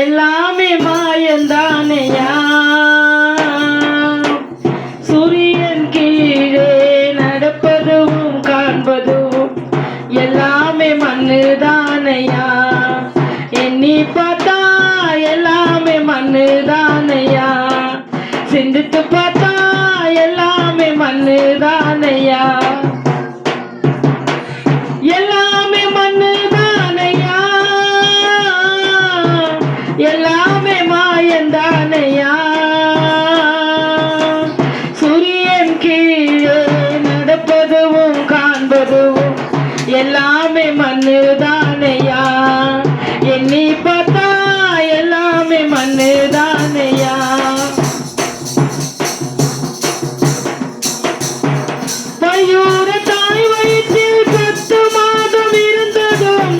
எல்லாமே மாயந்தானையா. சூரியன் கீழே நடப்பதும் காண்பதும் எல்லாமே மண்ணுதானையா. எண்ணி பார்த்தா எல்லாமே மண்ணுதானையா. சிந்தித்து பார்த்தா எல்லாமே மண்ணுதானையா. எல்லாமே மண்ணுதானையா. எல்லாமே மாயந்தானையா. சூரியன் கீழே நடப்பதும் காண்பதும் எல்லாமே மண்ணுதானையா. எண்ணி பார்த்தா எல்லாமே மண்ணுதானையா. பையூர தாய் வயிற்றில் 10 மாதம் இருந்ததும்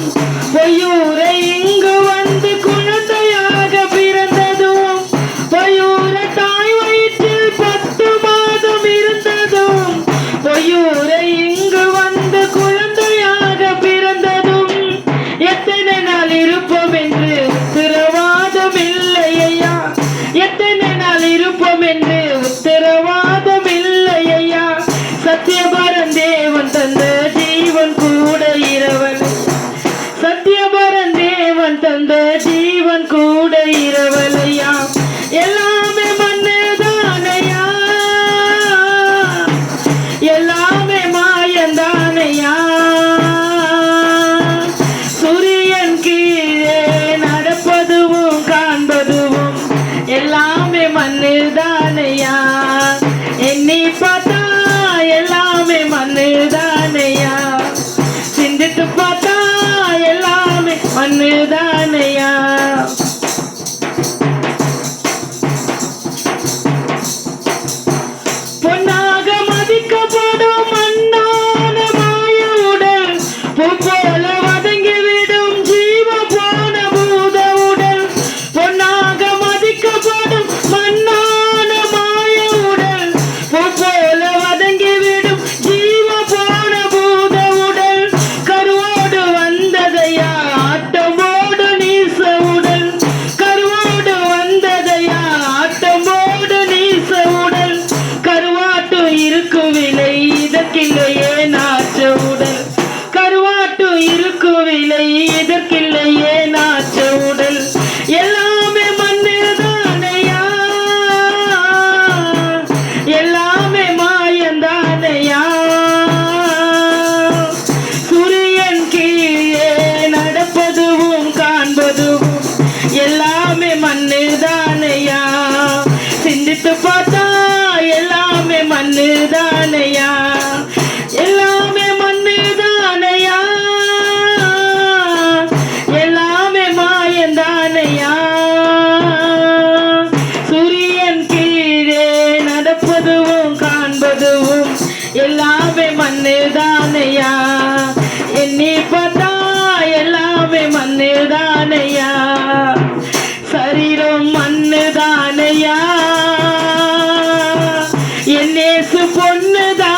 பொய்யூரை இங்கு வந்து குழந்தையாக பிறந்ததும். பையூர தாய் வயிற்றில் 10 மாதம் இருந்ததும் பொய்யூரை இங்கு வந்து குழந்தையாக பிறந்ததும். எத்தனை நாள் இருப்போம் என்று உத்தரவாதம் இல்லையா. எத்தனை நாள் இருப்போம் என்று உத்தரவாதம் இல்லையா. சத்தியபரன் தேவன் தந்த ஜீவன் கூட இரவல். சத்தியபரன் தேவன் தந்த ஜீவன் கூட இரவலையா. எல்லாமே மண்ணுதானையா. எல்லாமே மாயந்தானையா. சூரியன் கீழே நடப்பதும் காண்பதும் எல்லாமே மண்ணுதானையா. எண்ணி பார்த்தா எல்லாமே மண்ணுதானையா. சிந்தித்து பார்த்தா எல்லாமே மண்ணுதானையா. பொன்னாக மதிக்கப்படும் மண்ணான மாய உடல் பூ போல வதங்கிவிடும் ஜீவ போன பூத உடல். பொன்னாக மதிக்கப்படும் மண்ணான மாய உடல் பூ போல வதங்கிவிடும் ஜீவ போன பூத உடல். கருவோடு வந்ததையா ஆட்டமோடு நீச உடல். கருவோடு வந்ததையா ஆட்டமோடு நீச உடல். கருவாட்டு இருக்கு விலை இதற்கில்லையே நாச்ச உடல். கருவாட்டு இருக்கு விலை இதற்கில்லையே நாச்ச உடல். எல்லாமே மண்ணுதானையா. எல்லாமே மாயந்தானையா. சூரியன் கீழே நடப்பதும் காண்பதும் எல்லாமே மண்ணுதானையா. சிந்தித்து பார்த்தா எல்லாமே மண்ணுதானையா. எல்லாமே மண்ணுதானையா. எல்லாமே மாயந்தானையா. சூரியன் கீழே நடப்பதும் காண்பதும் எல்லாமே மண்ணுதானையா. எண்ணி பார்த்தா எல்லாமே மண்ணுதானையா. சரீரம் மண்ணுதானையா. என் இயேசு பொண்ணுதான்.